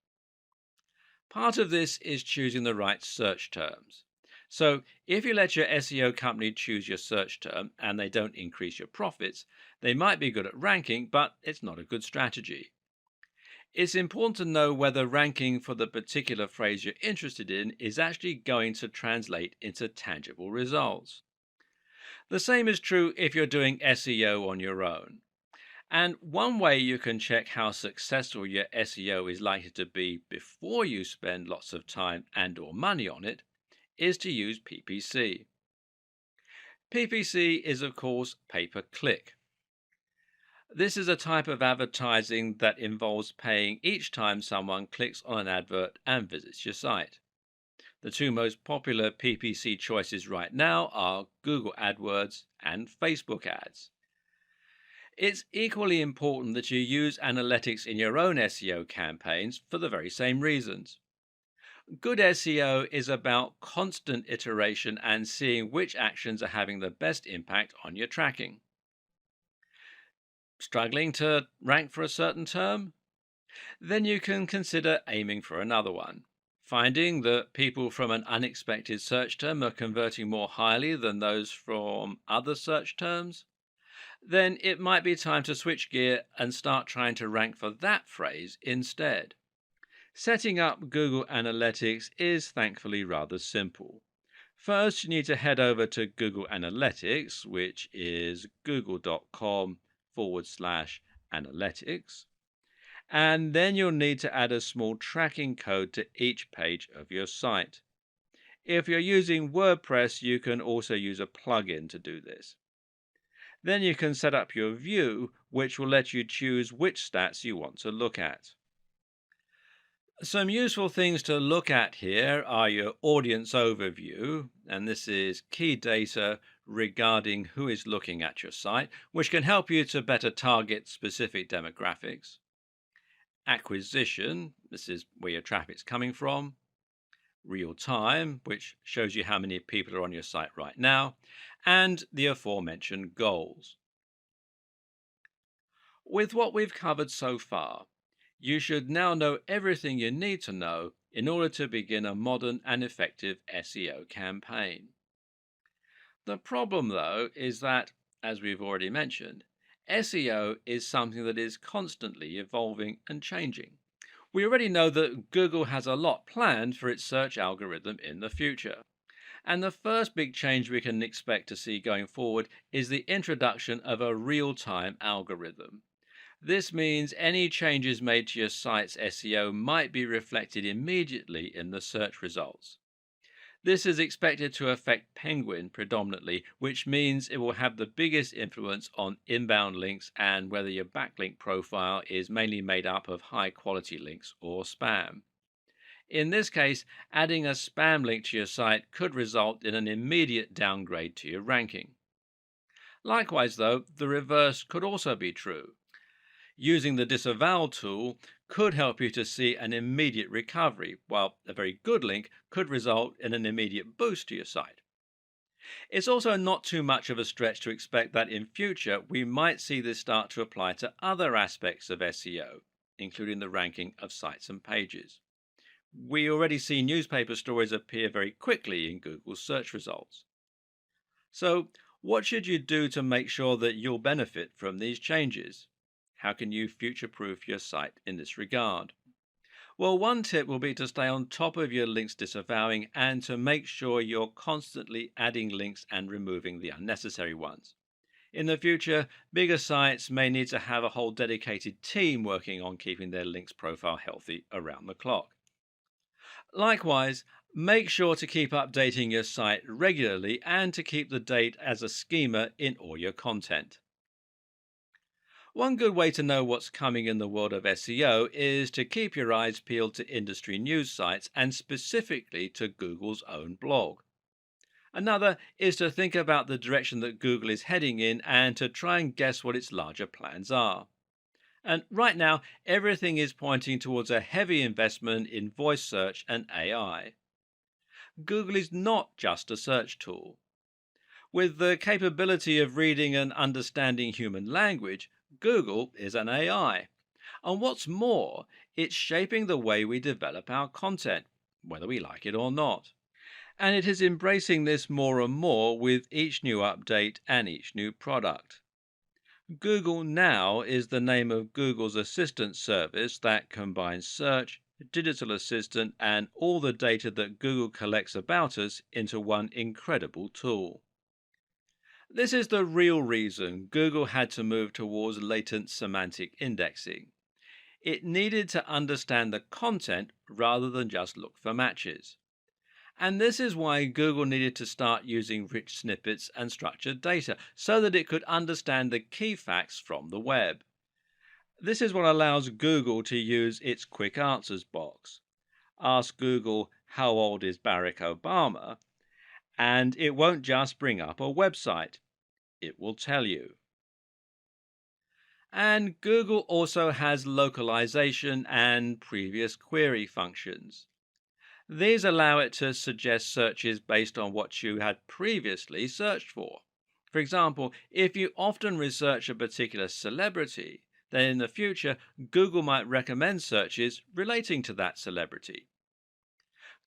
Part of this is choosing the right search terms. So, if you let your SEO company choose your search term and they don't increase your profits, they might be good at ranking, but it's not a good strategy. It's important to know whether ranking for the particular phrase you're interested in is actually going to translate into tangible results. The same is true if you're doing SEO on your own. And one way you can check how successful your SEO is likely to be before you spend lots of time and or money on it is to use PPC. PPC is of course pay-per-click. This is a type of advertising that involves paying each time someone clicks on an advert and visits your site. The two most popular PPC choices right now are Google AdWords and Facebook ads. It's equally important that you use analytics in your own SEO campaigns for the very same reasons. Good SEO is about constant iteration and seeing which actions are having the best impact on your tracking. Struggling to rank for a certain term? Then you can consider aiming for another one. Finding that people from an unexpected search term are converting more highly than those from other search terms? Then it might be time to switch gear and start trying to rank for that phrase instead. Setting up Google Analytics is thankfully rather simple. First, you need to head over to Google Analytics, which is google.com/analytics. And then you'll need to add a small tracking code to each page of your site. If you're using WordPress, you can also use a plugin to do this. Then you can set up your view, which will let you choose which stats you want to look at. Some useful things to look at here are your audience overview, and this is key data regarding who is looking at your site, which can help you to better target specific demographics. acquisition, this is where your traffic's coming from, real time, which shows you how many people are on your site right now, and the aforementioned goals. With what we've covered so far, you should now know everything you need to know in order to begin a modern and effective SEO campaign. The problem, though, is that, as we've already mentioned, SEO is something that is constantly evolving and changing. We already know that Google has a lot planned for its search algorithm in the future. And the first big change we can expect to see going forward is the introduction of a real time algorithm. This means any changes made to your site's SEO might be reflected immediately in the search results. This is expected to affect Penguin predominantly, which means it will have the biggest influence on inbound links and whether your backlink profile is mainly made up of high quality links or spam. In this case, adding a spam link to your site could result in an immediate downgrade to your ranking. Likewise, though, the reverse could also be true. Using the disavow tool could help you to see an immediate recovery, while a very good link could result in an immediate boost to your site. It's also not too much of a stretch to expect that in future we might see this start to apply to other aspects of SEO, including the ranking of sites and pages. We already see newspaper stories appear very quickly in Google's search results. So, what should you do to make sure that you'll benefit from these changes? How can you future proof your site in this regard? Well, one tip will be to stay on top of your links disavowing and to make sure you're constantly adding links and removing the unnecessary ones. In the future, bigger sites may need to have a whole dedicated team working on keeping their links profile healthy around the clock. Likewise, make sure to keep updating your site regularly and to keep the date as a schema in all your content. One good way to know what's coming in the world of SEO is to keep your eyes peeled to industry news sites and specifically to Google's own blog. Another is to think about the direction that Google is heading in and to try and guess what its larger plans are. And right now, everything is pointing towards a heavy investment in voice search and AI. Google is not just a search tool. With the capability of reading and understanding human language, Google is an AI. And what's more, it's shaping the way we develop our content, whether we like it or not. And it is embracing this more and more with each new update and each new product. Google Now is the name of Google's assistant service that combines search, digital assistant, and all the data that Google collects about us into one incredible tool. This is the real reason Google had to move towards latent semantic indexing. It needed to understand the content rather than just look for matches. And this is why Google needed to start using rich snippets and structured data so that it could understand the key facts from the web. This is what allows Google to use its quick answers box. Ask Google, how old is Barack Obama? And it won't just bring up a website, it will tell you. And Google also has localization and previous query functions. These allow it to suggest searches based on what you had previously searched for. For example, if you often research a particular celebrity, then in the future, Google might recommend searches relating to that celebrity.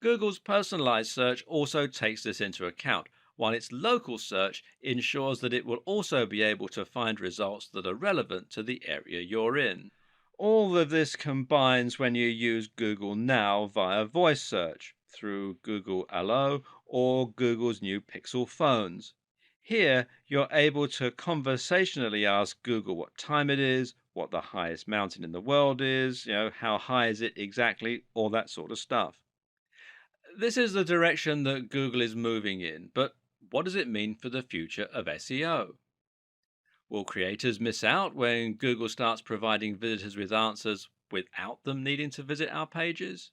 Google's personalized search also takes this into account, while its local search ensures that it will also be able to find results that are relevant to the area you're in. All of this combines when you use Google Now via voice search through Google Allo or Google's new Pixel phones. Here, you're able to conversationally ask Google what time it is, what the highest mountain in the world is, how high is it exactly, all that sort of stuff. This is the direction that Google is moving in, but what does it mean for the future of SEO? Will creators miss out when Google starts providing visitors with answers without them needing to visit our pages?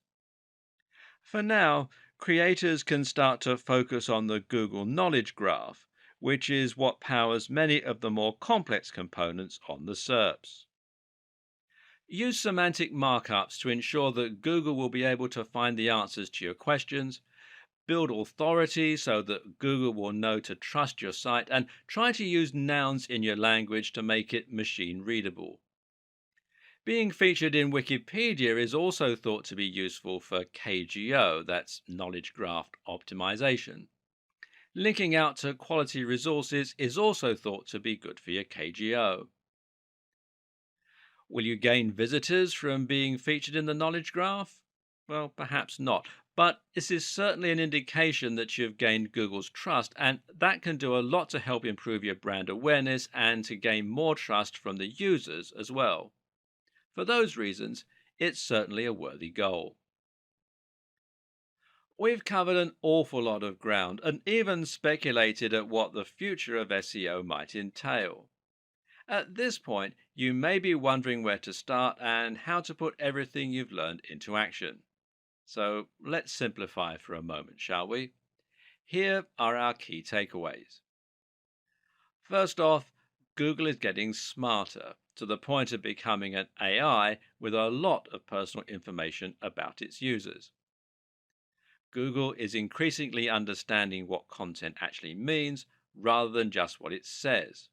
For now, creators can start to focus on the Google Knowledge Graph, which is what powers many of the more complex components on the SERPs. Use semantic markups to ensure that Google will be able to find the answers to your questions. Build authority so that Google will know to trust your site, and try to use nouns in your language to make it machine readable. Being featured in Wikipedia is also thought to be useful for KGO, that's knowledge graph optimization. Linking out to quality resources is also thought to be good for your KGO. Will you gain visitors from being featured in the knowledge graph? Well, perhaps not. But this is certainly an indication that you've gained Google's trust, and that can do a lot to help improve your brand awareness and to gain more trust from the users as well. For those reasons, it's certainly a worthy goal. We've covered an awful lot of ground and even speculated at what the future of SEO might entail. At this point, you may be wondering where to start and how to put everything you've learned into action. So let's simplify for a moment, shall we? Here are our key takeaways. First off, Google is getting smarter to the point of becoming an AI with a lot of personal information about its users. Google is increasingly understanding what content actually means rather than just what it says.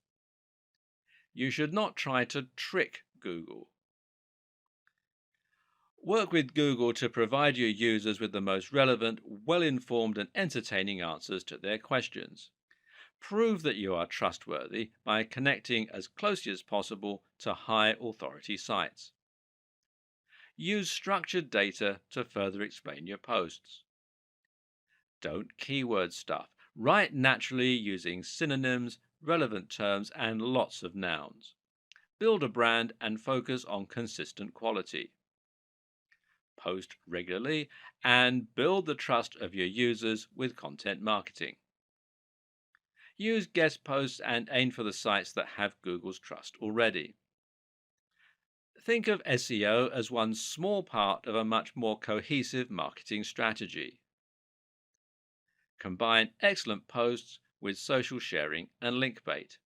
You should not try to trick Google. Work with Google to provide your users with the most relevant, well informed, and entertaining answers to their questions. Prove that you are trustworthy by connecting as closely as possible to high authority sites. Use structured data to further explain your posts. Don't keyword stuff. Write naturally using synonyms, relevant terms, and lots of nouns. Build a brand and focus on consistent quality. Post regularly and build the trust of your users with content marketing. Use guest posts and aim for the sites that have Google's trust already. Think of SEO as one small part of a much more cohesive marketing strategy. Combine excellent posts with social sharing and link bait.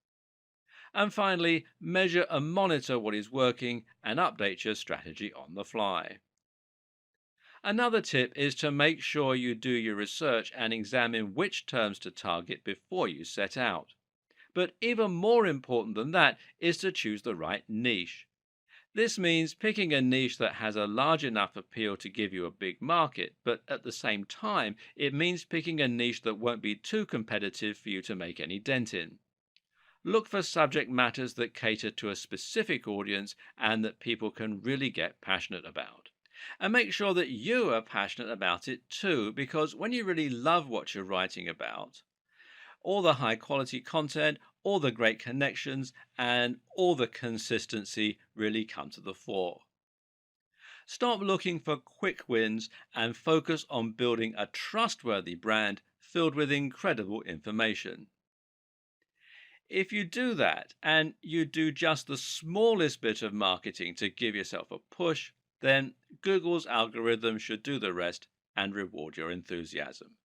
And finally, measure and monitor what is working and update your strategy on the fly. Another tip is to make sure you do your research and examine which terms to target before you set out. But even more important than that is to choose the right niche. This means picking a niche that has a large enough appeal to give you a big market, but at the same time, it means picking a niche that won't be too competitive for you to make any dent in. Look for subject matters that cater to a specific audience and that people can really get passionate about. And make sure that you are passionate about it too, because when you really love what you're writing about, all the high quality content, all the great connections, and all the consistency really come to the fore. Stop looking for quick wins and focus on building a trustworthy brand filled with incredible information. If you do that and you do just the smallest bit of marketing to give yourself a push, then Google's algorithm should do the rest and reward your enthusiasm.